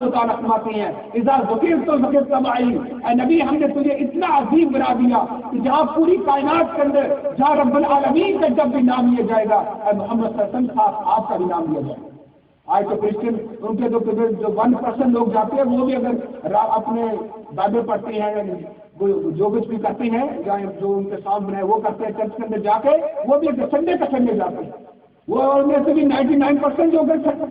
تعالیٰ فرماتے ہیں اذا ذکرت تو ذکرت معی، اے نبی ہم نے تجھے اتنا عظیم بنا دیا کہ جہاں پوری کائنات کے اندر جہاں رب العالمین کا جب بھی نام لیا جائے گا، اے محمد صلی اللہ علیہ وسلم آپ کا بھی نام لیا جائے گا۔ آج تو کرسچن ان کے جو 1% لوگ جاتے ہیں وہ بھی اگر اپنے بائبل پڑھتے ہیں جو کچھ بھی کرتے ہیں یا جو ان کے ساتھ بنائے وہ کرتے ہیں چرچ کے اندر جا کے، وہ بھی سنڈے کا سنڈے جاتے ہیں، وہ میں سے بھی 99% جو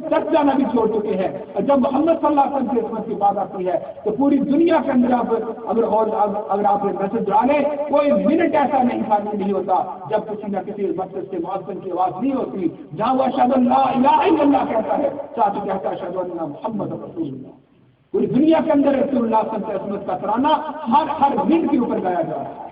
چرچ جانا بھی چھوڑ چکے ہیں۔ اور جب محمد صلی اللہ علیہ وسلم کی عصمت کی بات آتی ہے تو پوری دنیا کے اندر اگر آپ میسج ڈالیں، کوئی منٹ ایسا نہیں ہوتا جب کسی نہ کسی مسجد سے مؤذن کی آواز نہیں ہوتی جہاں وہ اشہد ان لا الہ الا اللہ کہتا ہے، ساتھ ہی کہتا ہے اشہد ان محمد رسول اللہ۔ پوری دنیا کے اندر رسول اللہ صلی اللہ علیہ وسلم کی عصمت کا ترانہ ہر منٹ کے اوپر گایا جا رہا ہے۔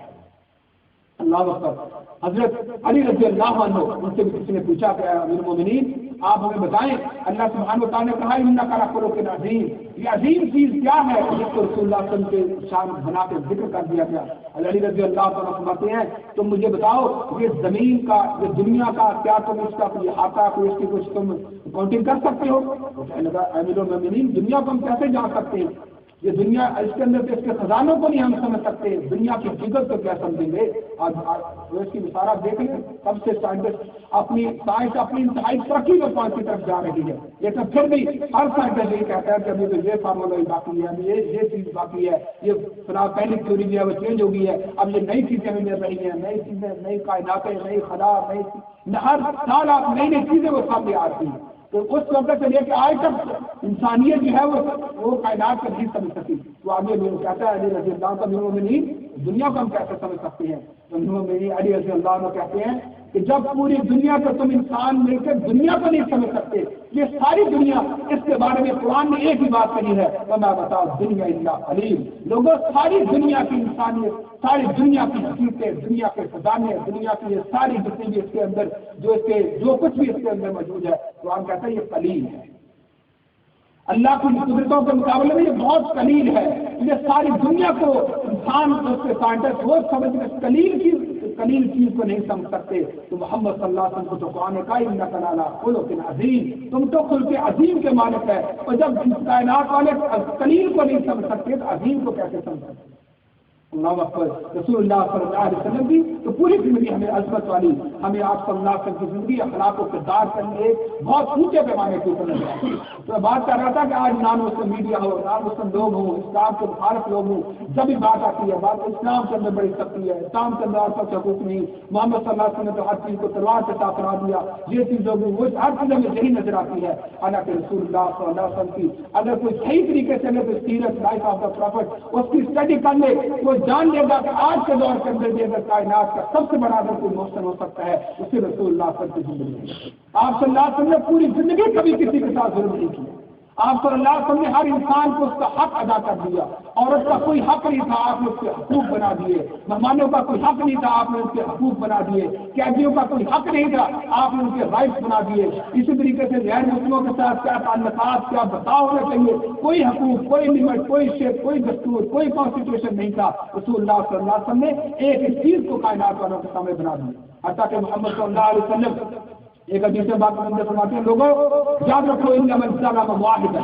اللہ اکبر۔ حضرت علی رضی اللہ عنہ ان سے بھی کسی نے پوچھا کہ امیر المومنین آپ ہمیں بتائیں، اللہ سبحانہ و تعالیٰ نے کہا انک لخلق عظیم، یہ عظیم چیز کیا ہے جس کو رسول اللہ صلی اللہ علیہ وسلم کے شان بنا کے ذکر کر دیا گیا۔ علی رضی اللہ عنہ فرماتے ہیں تم مجھے بتاؤ یہ زمین کا یہ دنیا کا کیا تم اس کا کوئی احاطہ کوئی اس کی کچھ تم کاؤنٹنگ کر سکتے ہو؟ کہنے لگا امیر المومنین دنیا کو ہم کیسے جان سکتے ہیں، یہ دنیا اس کے اندر اس کے خزانوں کو نہیں ہم سمجھ سکتے، دنیا کی فکر کو کیا سمجھیں گے؟ اس کی مثال آپ دیکھ لیں، کب سے سائنٹسٹ اپنی سائنس اپنی انتہائی ترقی میں پہنچ کی طرف جا رہی ہے، لیکن پھر بھی ہر سائنٹسٹ یہ کہتا ہے کہ ابھی تو یہ فارمولا باقی ہے، ابھی یہ چیز باقی ہے، یہ پہلی تھیوری جو ہے وہ چینج ہو گئی ہے، اب یہ نئی چیزیں ہمیں مل رہی ہیں، نئی چیزیں نئی کائناتیں نئی خلا نئی ہر سال آپ نئی نئی چیزیں وہ سامنے آ رہی ہیں۔ تو اس وقت سے لے کے آج تک انسانیت جو ہے وہ کائنات کو نہیں سمجھ سکتی، تو آگے لوگ کہتا ہے علی رضی اللہ عنہ میں دنیا کو ہم کیسے سمجھ سکتے ہیں؟ علی رضی اللہ عنہ کہتے ہیں کہ جب پوری دنیا کو تم انسان مل کے دنیا کو نہیں سمجھ سکتے، یہ ساری دنیا اس کے بارے میں قرآن نے ایک ہی بات کہی ہے وما بتا دنیا الا قلیل، لوگوں ساری دنیا کی انسانیت ساری دنیا کی حقیقتیں دنیا کے خزانے دنیا کی یہ ساری جتنی بھی اس کے اندر جو کچھ بھی اس کے اندر موجود ہے قرآن کہتا ہے یہ قلیل ہے، اللہ کی قدرتوں کے مقابلے میں یہ بہت قلیل ہے، یہ ساری دنیا کو انسان اس کے سائنٹسٹ وہ سمجھ میں قلیل چیز کو نہیں سمجھ سکتے، تو محمد صلی اللہ علیہ وسلم کو تو قرآن کا انک لعلی خلق عظیم، تم تو خلق عظیم کے مالک ہے، اور جب کائنات والے قلیل کو نہیں سمجھ سکتے تو عظیم کو کیسے سمجھ سکتے؟ اللہ اکبر۔ رسول اللہ صلی اللہ علیہ وسلم کی تو پوری زندگی ہمیں عظمت والی، ہمیں آپ صلی اللہ علیہ وسلم کی زندگی اخلاق و کردار کرنے بہت اونچے پیمانے کے اوپر نظر آتی ہے۔ تو میں بات کر رہا تھا کہ آج نان مسلم میڈیا ہو، نان مسلم لوگ ہوں، اسلام کے مخالف لوگ ہوں، جب بھی بات آتی ہے بات اسلام کے اندر بڑی سختی ہے، اسلام کے اندر آپ کا حقوق نہیں، محمد صلی اللہ علیہ وسلم نے تو ہر چیز کو تلوار سے ساتھ کرا دیا، یہ چیز ہوگی وہ ہر چیز ہمیں یہی نظر آتی ہے، حالانکہ رسول اللہ صلی اللہ علیہ وسلم کی اگر کوئی صحیح طریقے سے کوئی سیرت لائف آف دا پروفٹ اس کی اسٹڈی کر لے وہ جان لے گا کہ آج کے دور کے اندر بھی اگر کائنات کا سب سے بڑا اگر کوئی محسن ہو سکتا ہے اسے رسول اللہ صلی اللہ علیہ وسلم کی زندگی ہے۔ آپ صلی اللہ علیہ وسلم نے پوری زندگی کبھی کسی کے ساتھ ظلم نہیں کیا، آپ صلی اللہ علیہ وسلم نے ہر انسان کو اس کا حق ادا کر دیا، عورت کا کوئی حق نہیں تھا آپ نے اس کے حقوق بنا دیے، مہمانوں کا کوئی حق نہیں تھا آپ نے اس کے حقوق بنا دیے، قیدیوں کا کوئی حق نہیں تھا آپ نے ان کے رائٹس بنا دیے، اسی طریقے سے غیر مسلموں کے ساتھ کیا تعلقات کیا بتاؤ ہونا چاہیے، کوئی حقوق کوئی لمٹ کوئی شیپ کوئی دستور کوئی کانسٹیٹیوشن نہیں تھا، رسول اللہ صلی اللہ علیہ وسلم نے ایک چیز کو کائنات والوں کے سامنے بنا دیا، حتیٰ کہ محمد صلی اللہ علیہ وسلم ایک عجیب بات میں فرماتے ہیں لوگوں یاد رکھو انما الظلم واحد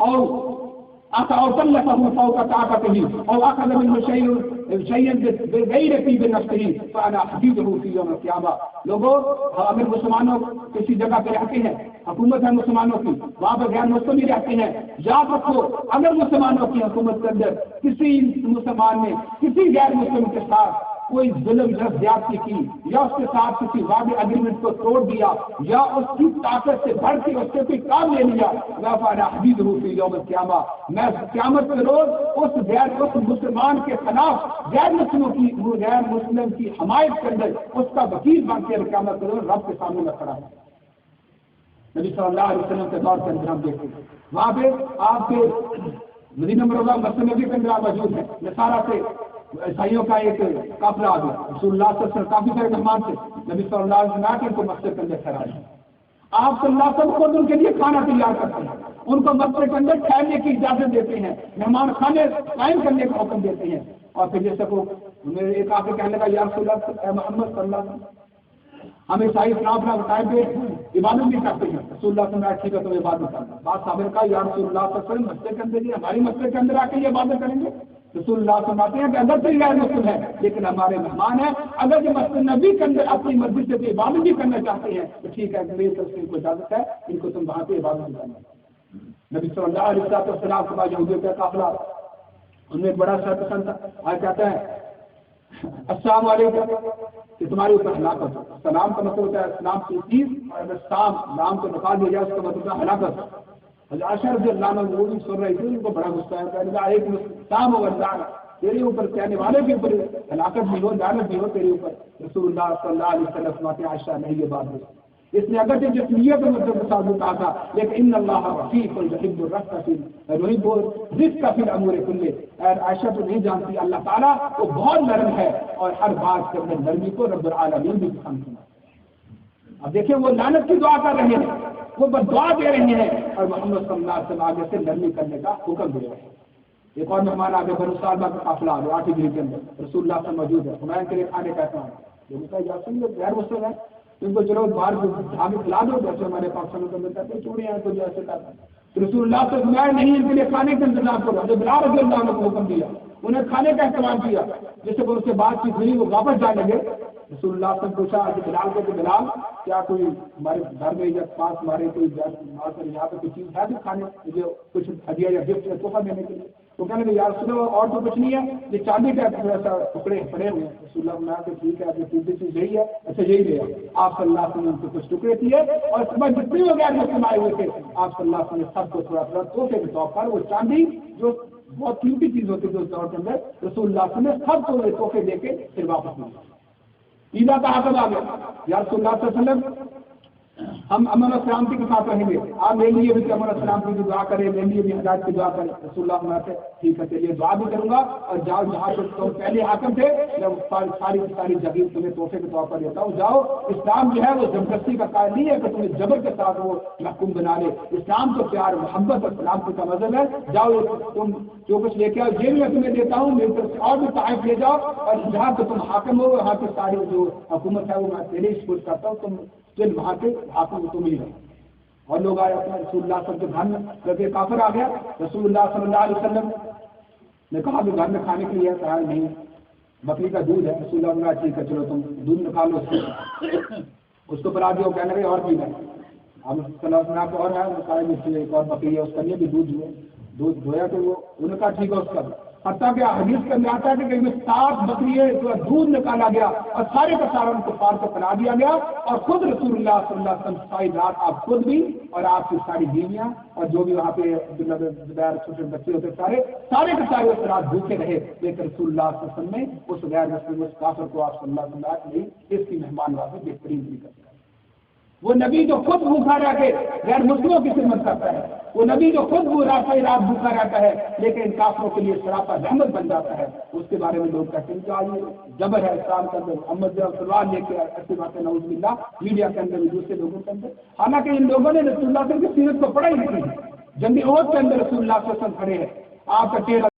اور طلقه فوق طاقته او اخذ منه شيئا بغير طيب نفسه فانا احدده في يوم القيامه، لوگوں اگر مسلمانوں کسی جگہ پہ رہتے ہیں حکومت ہے مسلمانوں کی وہاں پہ غیر مسلم بھی رہتے ہیں، یاد رکھو اگر مسلمانوں کی حکومت کے اندر کسی مسلمان نے کسی غیر مسلم کے ساتھ کوئی ظلم یا زیادتی کی یا اس کے ساتھ کسی وعدے اگریمنٹ کو توڑ دیا یا اس کی طاقت سے بڑھ کے اس سے کوئی کام لے لیا، یوم القیامہ میں قیامت کے روز اس مسلمان کے خلاف غیر مسلم کی حمایت کے اندر اس کا وکیل بن کے قیامت کے روز رب کے سامنے میں کھڑا ہے۔ نبی صلی اللہ علیہ وسلم کے دور کے اندر ہم دیکھتے ہیں وہاں پہ آپ کے مدینہ منورہ مسجد نبوی کے اندر موجود ہے، نصارہ سے عیسائیوں کا ایک قافلہ آ گیا، رسول اللہ صلی اللہ علیہ وسلم کافی سارے مہمان تھے، نبی صلی اللہ علیہ وسلم کے ان کو مسجد کے اندر ٹھہرایا، آپ صلی اللہ علیہ وسلم خود ان کے لیے کھانا تیار کرتے ہیں، ان کو مسجد کے اندر ٹھہرنے کی اجازت دیتے ہیں، مہمان خانے قائم کرنے کا حکم دیتے ہیں، اور پھر جیسے کو ایک آ کے کہنے لگا یا رسول اللہ اے محمد صلی اللہ علیہ وسلم ہم عیسائی اسلام اپنا ٹائم پہ عبادت بھی کرتے ہیں، رسول اللہ صلی اللہ علیہ وسلم ٹھیک ہے تو عبادت کرنا، بات صابر کا یا رسول اللہ صلی اللہ علیہ وسلم مسجد کے اندر ہماری مسجد کے اندر آ کے یہ عبادت کریں گے؟ رسول اللہ فرماتے ہیں کہ اگر تو غیر مسلم ہے لیکن ہمارے مہمان ہیں، اگر یہ مسجد نبی کے اندر اپنی مسجد سے عبادت بھی کرنا چاہتے ہیں تو ٹھیک ہے، میری طرف سے ان کو اجازت ہے، ان کو تم وہاں پہ عبادت بھی کرنا۔ نبی صلی اللہ علیہ وسلم کے بعد یہودیوں کا قافلہ، ان میں ایک بڑا شر پسند تھا، آج کہتا ہے السلام علیکم کہ تمہارے اوپر ہلاکت ہو۔ سلام کا مطلب ہوتا ہے اسلام کی چیز، اور اگر نام کو نکال دیا جائے اس کا مطلب ہے ہلاکت۔ عائشہ رضی اللہ عنہ وہ بھی سن رہی تھی، ان کو بڑا غصہ آیا، ایک السلام و لعنت، تیرے اوپر کہنے والے کے اوپر ہلاکت بھی ہو، لعنت بھی ہو تیرے اوپر۔ رسول اللہ صلی اللہ علیہ وسلم فرماتے ہیں عائشہ نہیں یہ بات نہیں، اس نے اگر جسمیت میں مطلب کہا تھا لیکن ان اللہ رفیق یحب الرفق فی الرزق فی الامور کلہ، عائشہ تو نہیں جانتی اللہ تعالیٰ وہ بہت نرم ہے اور ہر بات کے اندر نرمی کو رب العالمین بھی پسند کرتا۔ اب دیکھیں وہ لعنت کی دعا کر رہے ہیں، وہ بددعا دے رہے ہیں، اور محمد صلی اللہ علیہ وسلم آگے سے نرمی کرنے کا حکم دے رہے ہیں۔ ایک اور مہمان آگے بنو سالمہ کا قافلہ آ گیا 8 ہجری کے اندر، رسول اللہ سے موجود ہے، ہمایوں کے لیے کھانے کا احترام ہے، لوگوں کا یا سن لو غیر مسلم ہے ان کو چلو باہر آگے کھلا دو، جیسے ہمارے پاکستان کو ملتا ہے چوڑیاں ہیں تو ایسے کرتا ہے۔ رسول اللہ سے فرمایا نہیں ان کے لیے کھانے کا انتظام کرو، جو بلال رضی اللہ عنہ کو حکم دیا، انہیں کھانے کا اہتمام کیا، جس سے ان سے بات چیت ہوئی وہ واپس جانے لگے۔ رسول اللہ سے پوچھا کہ بلال کو، کہ بلال کیا کوئی ہمارے گھر میں یا پاس ہمارے کوئی یہاں پہ کوئی چیز ہے تو کھانے مجھے کچھ ہدیہ یا گفٹ یا تحفہ دینے کے لیے؟ تو کہنے لگے یار سنو اور تو کچھ نہیں ہے، یہ چاندی کا ایسا ٹکڑے پڑے ہوئے ہیں۔ رسول اللہ نے کہا ٹھیک ہے آپ کی دوسری چیز یہی ہے، اچھا یہی لے آپ صلی اللہ علیہ وسلم کو کچھ ٹکڑے دیے، اور صبح جتنے وہ غیر مسلم آئے ہوئے تھے آپ صلی اللہ علیہ وسلم سب کو تھوڑا تھوڑا تحفے کے طور پر وہ چاندی جو بہت قیمتی چیز ہوتی تھی اس دور کے اندر، رسول اللہ صلی اللہ علیہ وسلم سب کو تحفے دے کے پھر واپس مل گئے۔ عیدہ کا حاصل آ گیا، یا رسول اللہ صلی اللہ علیہ وسلم ہم امن و سلامتی کے ساتھ رہیں گے، آپ میرے لیے بھی امن و سلامتی کی دعا کریں، میرے لیے بھی ہدایت کی دعا کریں۔ رسول اللہ سے ٹھیک ہے چلیے دعا بھی کروں گا، اور جاؤ جہاں تم پہلے حاکم تھے میں ساری جگہ تمہیں تحفے کے طور پر دیتا ہوں، جاؤ۔ اسلام جو ہے وہ زبردستی کا قائل نہیں ہے کہ تمہیں جبر کے ساتھ وہ محکوم بنا لے، اسلام تو پیار محبت اور سلامتی کا مذہب ہے، جاؤ تم جو کچھ لے کے آؤ یہ میں تمہیں دیتا ہوں، میری طرف سے اور بھی تحائف لے جاؤ، اور جہاں پہ تم حاکم ہو وہاں کی ساری جو حکومت ہے وہ میں تیرے سپورٹ کرتا ہوں، تم چل وہاں کے حاکم تم ہی ہو۔ اور لوگ آئے اپنے رسول اللہ صلی اللہ علیہ وسلم کے گھر میں، کیونکہ کافر آ گیا، رسول اللہ صلی اللہ علیہ وسلم نے کہا کہ گھر میں کھانے کے لیے کہا نہیں بکری کا دودھ ہے۔ رسول اللہ نے ٹھیک ہے چلو تم دودھ نکالو اس کو پلا دو، کہنے لگے اور پینا ہے، اب صلی اللہ علیہ وسلم کو اور ہے ایک اور بکری ہے اس کا لیے بھی دودھ دھویا تو وہ انہوں نے کہا ٹھیک ہے اس کا، حتیٰ کہ حدیث کے اندر آتا ہے کہ 7 بکری دودھ نکالا گیا اور سارے کا سارا ان کو پار کو پلا دیا گیا، اور خود رسول اللہ صلی اللہ علیہ وسلم ساری رات آپ خود بھی اور آپ کی ساری بیویاں اور جو بھی وہاں پہ چھوٹے بچے ہوتے سارے کے سارے اس رات بھوکے رہے، لیکن رسول اللہ صلی اللہ علیہ وسلم نے اس غیر مسلم اس کافر کو آپ صلی اللہ علیہ وسلم نہیں اس کی مہمان نوازی بہترین بھی کرتا ہے۔ وہ نبی جو خود بھوکا رہ کے غیر مسلموں کی خدمت کرتا ہے، وہ نبی جو خود رات بھوکا رہتا ہے لیکن کافروں کے لیے سراپا رحمت بن جاتا ہے، اس کے بارے میں لوگ کہتے ہیں کہ آج جبر ہے اسلام کے اندر، محمد سلوان لے کے ایسی باتیں نعوذ باللہ میڈیا کے اندر دوسرے لوگوں کے اندر، حالانکہ ان لوگوں نے رسول اللہ صلی اللہ علیہ وسلم کی سیرت کو پڑھا ہی نہیں، جنگ احد کے اندر رسول اللہ صلی اللہ علیہ وسلم کھڑے ہیں، آپ کا چہرہ